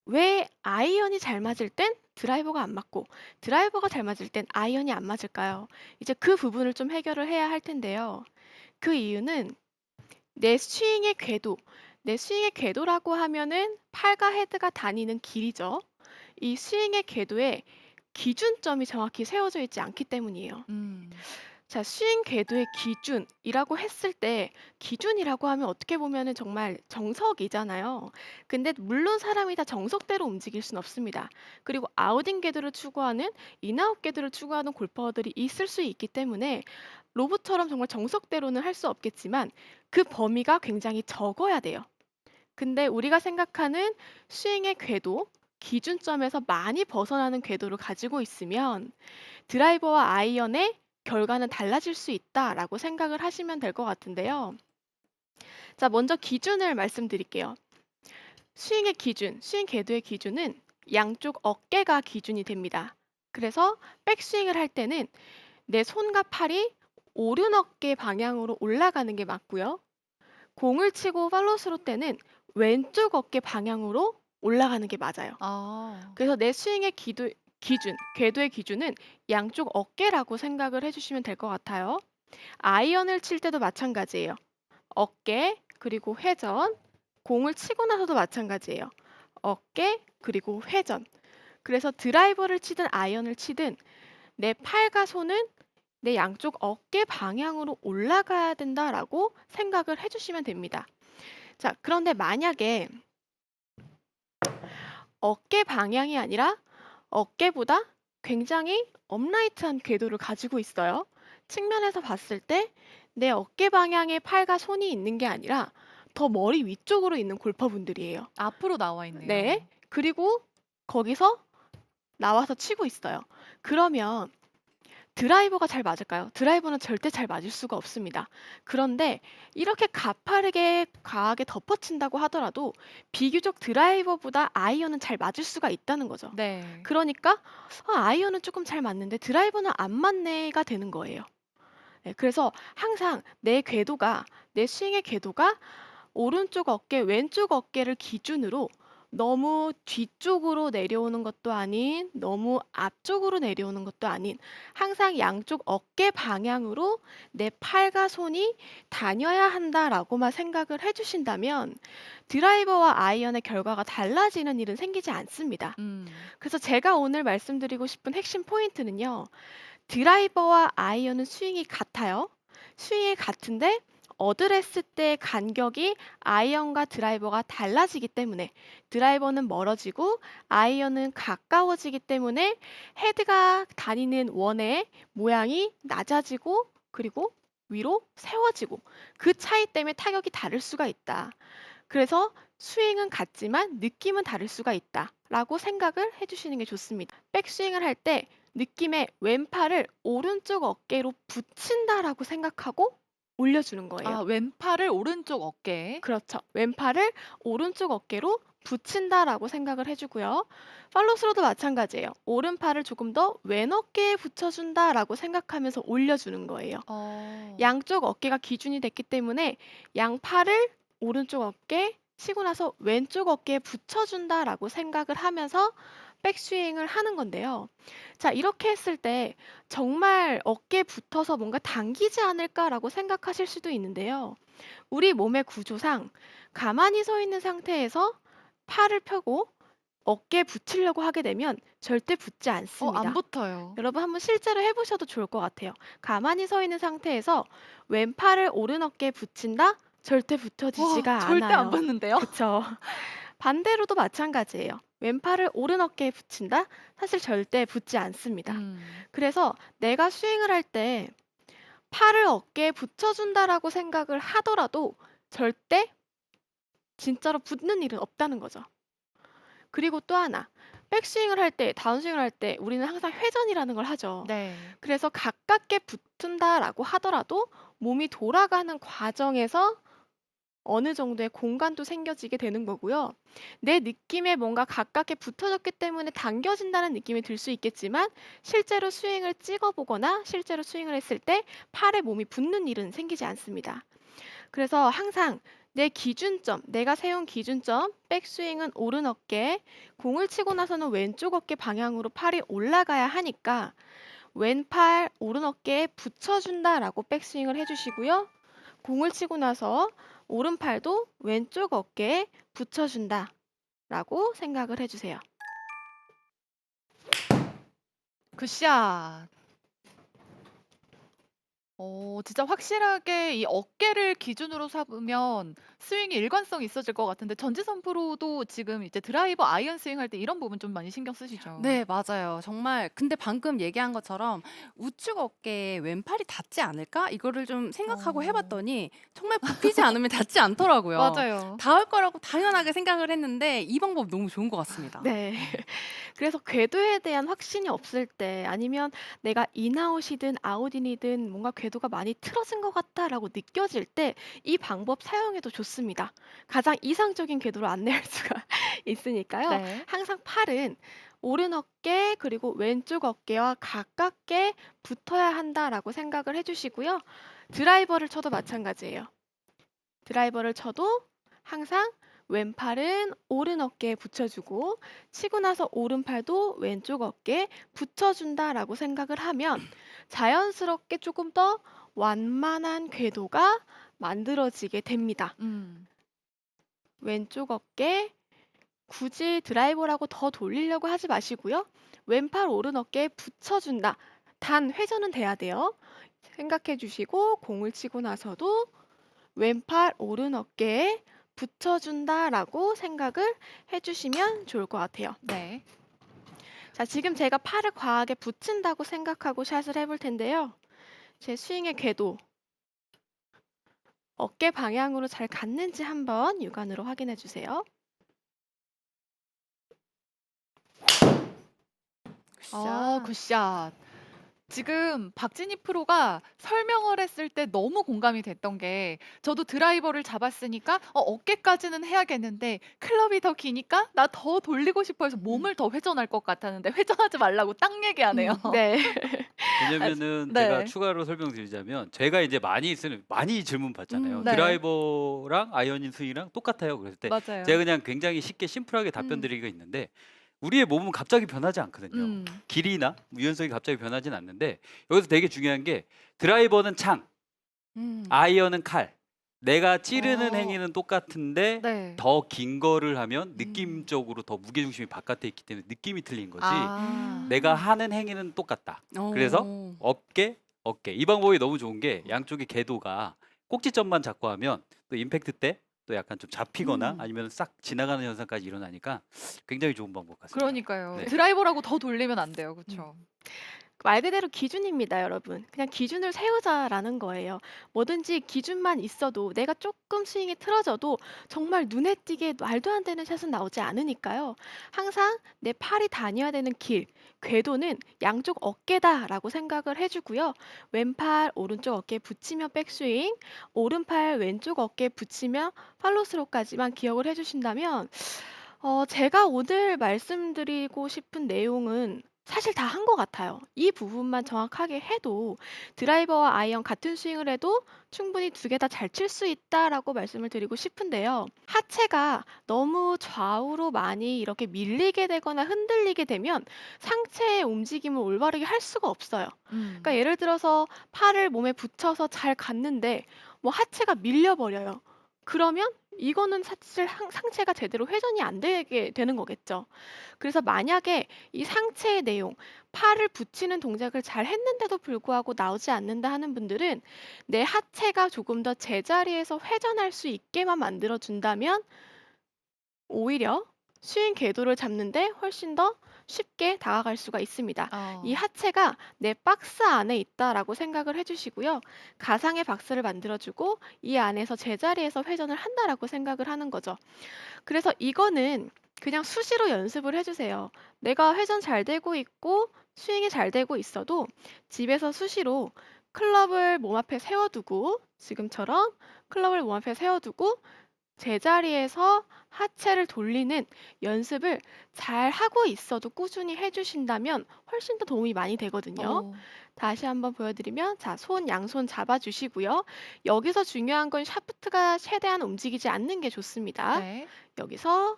왜 아이언이 잘 맞을 땐 드라이버가 안 맞고 드라이버가 잘 맞을 땐 아이언이 안 맞을까요? 이제 그 부분을 좀 해결을 해야 할 텐데요. 그 이유는 내 스윙의 궤도, 내 스윙의 궤도라고 하면은 팔과 헤드가 다니는 길이죠. 이 스윙의 궤도에 기준점이 정확히 세워져 있지 않기 때문이에요. 음. 자, 스윙 궤도의 기준이라고 했을 때 기준이라고 하면 어떻게 보면은 정말 정석이잖아요. 근데 물론 사람이 다 정석대로 움직일 순 없습니다. 그리고 아웃인 궤도를 추구하는 인아웃 궤도를 추구하는 골퍼들이 있을 수 있기 때문에 로봇처럼 정말 정석대로는 할 수 없겠지만 그 범위가 굉장히 적어야 돼요. 근데 우리가 생각하는 스윙의 궤도, 기준점에서 많이 벗어나는 궤도를 가지고 있으면 드라이버와 아이언의 결과는 달라질 수 있다라고 생각을 하시면 될 것 같은데요. 자, 먼저 기준을 말씀드릴게요. 스윙의 기준, 스윙 궤도의 기준은 양쪽 어깨가 기준이 됩니다. 그래서 백스윙을 할 때는 내 손과 팔이 오른 어깨 방향으로 올라가는 게 맞고요. 공을 치고 팔로스로 때는 왼쪽 어깨 방향으로 올라가는 게 맞아요. 아. 그래서 내 스윙의 기준, 궤도의 기준은 양쪽 어깨라고 생각을 해주시면 될 것 같아요. 아이언을 칠 때도 마찬가지예요. 어깨, 그리고 회전. 공을 치고 나서도 마찬가지예요. 어깨, 그리고 회전. 그래서 드라이버를 치든 아이언을 치든 내 팔과 손은 내 양쪽 어깨 방향으로 올라가야 된다라고 생각을 해주시면 됩니다. 자, 그런데 만약에 어깨 방향이 아니라 어깨보다 굉장히 업라이트한 궤도를 가지고 있어요. 측면에서 봤을 때 내 어깨 방향에 팔과 손이 있는 게 아니라 더 머리 위쪽으로 있는 골퍼분들이에요. 앞으로 나와 네. 있네요. 그리고 거기서 나와서 치고 있어요. 그러면 드라이버가 잘 맞을까요? 드라이버는 절대 잘 맞을 수가 없습니다. 그런데 이렇게 가파르게 과하게 덮어친다고 하더라도 비교적 드라이버보다 아이언은 잘 맞을 수가 있다는 거죠. 네. 그러니까 아이언은 조금 잘 맞는데 드라이버는 안 맞네가 되는 거예요. 네, 그래서 항상 내 궤도가 내 스윙의 궤도가 오른쪽 어깨, 왼쪽 어깨를 기준으로 너무 뒤쪽으로 내려오는 것도 아닌, 너무 앞쪽으로 내려오는 것도 아닌, 항상 양쪽 어깨 방향으로 내 팔과 손이 다녀야 한다라고만 생각을 해주신다면 드라이버와 아이언의 결과가 달라지는 일은 생기지 않습니다. 음. 그래서 제가 오늘 말씀드리고 싶은 핵심 포인트는요. 드라이버와 아이언은 스윙이 같아요. 스윙이 같은데 어드레스 때 간격이 아이언과 드라이버가 달라지기 때문에 드라이버는 멀어지고 아이언은 가까워지기 때문에 헤드가 다니는 원의 모양이 낮아지고 그리고 위로 세워지고 그 차이 때문에 타격이 다를 수가 있다. 그래서 스윙은 같지만 느낌은 다를 수가 있다라고 생각을 해주시는 게 좋습니다. 백스윙을 할 때 느낌의 왼팔을 오른쪽 어깨로 붙인다라고 생각하고 올려주는 거예요. 아, 왼팔을 오른쪽 어깨에. 그렇죠. 왼팔을 오른쪽 어깨로 붙인다라고 생각을 해주고요. 팔로스로도 마찬가지예요. 오른팔을 조금 더 왼 어깨에 붙여준다라고 생각하면서 올려주는 거예요. 어. 양쪽 어깨가 기준이 됐기 때문에 양팔을 오른쪽 어깨 치고 나서 왼쪽 어깨에 붙여준다라고 생각을 하면서 백스윙을 하는 건데요. 자, 이렇게 했을 때 정말 어깨에 붙어서 뭔가 당기지 않을까라고 생각하실 수도 있는데요. 우리 몸의 구조상 가만히 서 있는 상태에서 팔을 펴고 어깨에 붙이려고 하게 되면 절대 붙지 안 않습니다. 붙어요. 여러분 한번 실제로 해 보셔도 좋을 것 같아요. 가만히 서 있는 상태에서 왼팔을 오른 어깨에 붙인다? 절대 와, 붙어지지가 절대 안 않아요. 붙는데요? 그쵸? 반대로도 마찬가지예요. 왼팔을 오른 어깨에 붙인다? 사실 절대 붙지 않습니다. 음. 그래서 내가 스윙을 할 때 팔을 어깨에 붙여준다라고 생각을 하더라도 절대 진짜로 붙는 일은 없다는 거죠. 그리고 또 하나, 백스윙을 할 때, 다운스윙을 할 때 우리는 항상 회전이라는 걸 하죠. 네. 그래서 가깝게 붙은다라고 하더라도 몸이 돌아가는 과정에서 어느 정도의 공간도 생겨지게 되는 거고요. 내 느낌에 뭔가 가깝게 붙어졌기 때문에 당겨진다는 느낌이 들 수 있겠지만 실제로 스윙을 찍어보거나 실제로 스윙을 했을 때 팔에 몸이 붙는 일은 생기지 않습니다. 그래서 항상 내 기준점, 내가 세운 기준점, 백스윙은 오른 어깨, 공을 치고 나서는 왼쪽 어깨 방향으로 팔이 올라가야 하니까 왼팔 오른 어깨에 붙여준다라고 백스윙을 해주시고요. 공을 치고 나서 오른팔도 왼쪽 어깨에 붙여준다라고 생각을 해주세요. 굿샷. 진짜 확실하게 이 어깨를 기준으로 삼으면 스윙이 일관성이 있어질 것 같은데 전지선 프로도 지금 이제 드라이버 아이언 스윙할 때 이런 부분 좀 많이 신경 쓰시죠? 네, 맞아요. 정말 근데 방금 얘기한 것처럼 '우측 어깨에 왼팔이 닿지 않을까?' 이거를 좀 생각하고 해 어. 봤더니 정말 굽히지 않으면 닿지 않더라고요. 맞아요. 닿을 거라고 당연하게 생각을 했는데 이 방법 너무 좋은 것 같습니다. 네. 그래서 궤도에 대한 확신이 없을 때 아니면 내가 인아웃이든 아웃인이든 뭔가 궤도가 많이 틀어진 것 같다라고 느껴질 때 이 방법 사용해도 좋습니다. 가장 이상적인 궤도로 안내할 수가 있으니까요. 네. 항상 팔은 오른 어깨 그리고 왼쪽 어깨와 가깝게 붙어야 한다라고 생각을 해주시고요. 드라이버를 쳐도 마찬가지예요. 드라이버를 쳐도 항상 왼팔은 오른 어깨에 붙여주고 치고 나서 오른팔도 왼쪽 어깨에 붙여준다라고 생각을 하면 자연스럽게 조금 더 완만한 궤도가 만들어지게 됩니다. 음. 왼쪽 어깨 굳이 드라이버라고 더 돌리려고 하지 마시고요. 왼팔 오른 어깨에 붙여준다. 단 회전은 돼야 돼요. 생각해 주시고 공을 치고 나서도 왼팔 오른 어깨에 붙여준다라고 생각을 해주시면 좋을 것 같아요. 네. 자, 지금 제가 팔을 과하게 붙인다고 생각하고 샷을 해볼 텐데요. 제 스윙의 궤도, 어깨 방향으로 잘 갔는지 한번 육안으로 확인해 주세요. 굿샷. 굿샷. 지금 박진희 프로가 설명을 했을 때 너무 공감이 됐던 게 저도 드라이버를 잡았으니까 어깨까지는 해야겠는데 클럽이 더 기니까 나 더 돌리고 싶어 해서 몸을 더 회전할 것 같았는데 회전하지 말라고 딱 얘기하네요. 네. 아 왜냐면은 제가 네. 추가로 설명드리자면 제가 이제 많이 질문 받잖아요. 네. 드라이버랑 아이언 스윙이랑 똑같아요. 그랬을 때 맞아요. 제가 그냥 굉장히 쉽게 심플하게 답변 음. 드리기가 있는데 우리의 몸은 갑자기 변하지 않거든요. 음. 길이나 유연성이 갑자기 변하진 않는데 여기서 되게 중요한 게 드라이버는 창, 음. 아이언은 칼. 내가 찌르는 어. 행위는 똑같은데 네. 더 긴 거를 하면 음. 느낌적으로 더 무게중심이 바깥에 있기 때문에 느낌이 틀린 거지. 아. 내가 하는 행위는 똑같다. 그래서 어. 어깨, 어깨. 이 방법이 너무 좋은 게 양쪽의 궤도가 꼭지점만 잡고 하면 또 임팩트 때 또 약간 좀 잡히거나 음. 아니면 싹 지나가는 현상까지 일어나니까 굉장히 좋은 방법 같습니다. 그러니까요. 네. 드라이버라고 더 돌리면 안 돼요. 그쵸? 말 그대로 기준입니다, 여러분. 그냥 기준을 세우자라는 거예요. 뭐든지 기준만 있어도 내가 조금 스윙이 틀어져도 정말 눈에 띄게 말도 안 되는 샷은 나오지 않으니까요. 항상 내 팔이 다녀야 되는 길, 궤도는 양쪽 어깨다라고 생각을 해주고요. 왼팔 오른쪽 어깨에 붙이며 백스윙, 오른팔 왼쪽 어깨에 붙이며 팔로스로까지만 기억을 해주신다면 제가 오늘 말씀드리고 싶은 내용은 사실 다 한 것 같아요. 이 부분만 정확하게 해도 드라이버와 아이언 같은 스윙을 해도 충분히 두 개 다 잘 칠 수 있다라고 말씀을 드리고 싶은데요. 하체가 너무 좌우로 많이 이렇게 밀리게 되거나 흔들리게 되면 상체의 움직임을 올바르게 할 수가 없어요. 음. 그러니까 예를 들어서 팔을 몸에 붙여서 잘 갔는데 뭐 하체가 밀려버려요. 그러면 이거는 사실 상체가 제대로 회전이 안 되게 되는 거겠죠. 그래서 만약에 이 상체의 내용, 팔을 붙이는 동작을 잘 했는데도 불구하고 나오지 않는다 하는 분들은 내 하체가 조금 더 제자리에서 회전할 수 있게만 만들어 준다면 오히려 스윙 궤도를 잡는데 훨씬 더 쉽게 다가갈 수가 있습니다. 이 어. 하체가 내 박스 안에 있다라고 생각을 해주시고요. 가상의 박스를 만들어주고 이 안에서 제자리에서 회전을 한다라고 생각을 하는 거죠. 그래서 이거는 그냥 수시로 연습을 해주세요. 내가 회전 잘 되고 있고 스윙이 잘 되고 있어도 집에서 수시로 클럽을 몸 앞에 세워두고 지금처럼 클럽을 몸 앞에 세워두고 제자리에서 하체를 돌리는 연습을 잘 하고 있어도 꾸준히 해주신다면 훨씬 더 도움이 많이 되거든요. 어. 다시 한번 보여드리면, 자, 양손 잡아주시고요. 여기서 중요한 건 샤프트가 최대한 움직이지 않는 게 좋습니다. 네. 여기서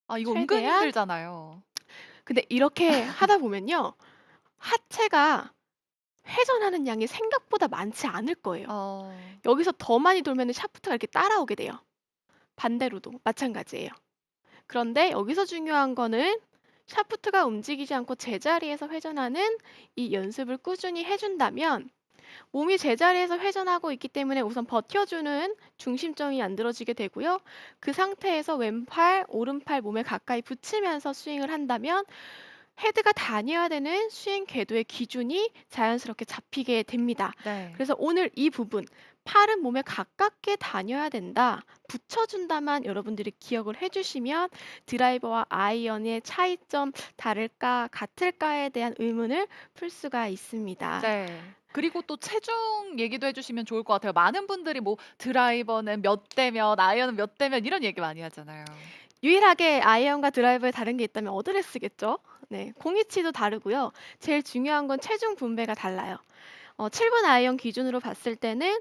아 이거 은근 최대한, 힘들잖아요. 근데 이렇게 하다 보면요. 하체가 회전하는 양이 생각보다 많지 않을 거예요. 어. 여기서 더 많이 돌면 샤프트가 이렇게 따라오게 돼요. 반대로도 마찬가지예요. 그런데 여기서 중요한 거는 샤프트가 움직이지 않고 제자리에서 회전하는 이 연습을 꾸준히 해준다면, 몸이 제자리에서 회전하고 있기 때문에 우선 버텨주는 중심점이 만들어지게 되고요. 그 상태에서 왼팔, 오른팔 몸에 가까이 붙이면서 스윙을 한다면 헤드가 다녀야 되는 스윙 궤도의 기준이 자연스럽게 잡히게 됩니다. 네. 그래서 오늘 이 부분, 팔은 몸에 가깝게 다녀야 된다, 붙여준다만 여러분들이 기억을 해주시면 드라이버와 아이언의 차이점, 다를까 같을까에 대한 의문을 풀 수가 있습니다. 네. 그리고 또 체중 얘기도 해 주시면 좋을 것 같아요. 많은 분들이 뭐 드라이버는 몇 대 몇, 아이언은 몇 대 몇 이런 얘기 많이 하잖아요. 유일하게 아이언과 드라이버에 다른 게 있다면 어드레스겠죠? 네, 공이치도 다르고요. 제일 중요한 건 체중 분배가 달라요. 7번 아이언 기준으로 봤을 때는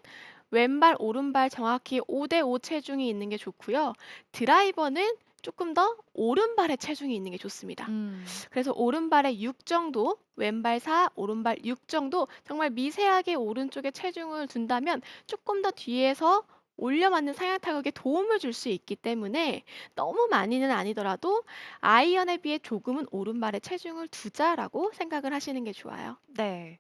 왼발, 오른발 정확히 5대5 체중이 있는 게 좋고요. 드라이버는 조금 더 오른발에 체중이 있는 게 좋습니다. 음. 그래서 오른발에 6 정도, 왼발 4, 오른발 6 정도, 정말 미세하게 오른쪽에 체중을 둔다면 조금 더 뒤에서 올려 맞는 상향 타격에 도움을 줄 수 있기 때문에 너무 많이는 아니더라도 아이언에 비해 조금은 오른발에 체중을 두자라고 생각을 하시는 게 좋아요. 네.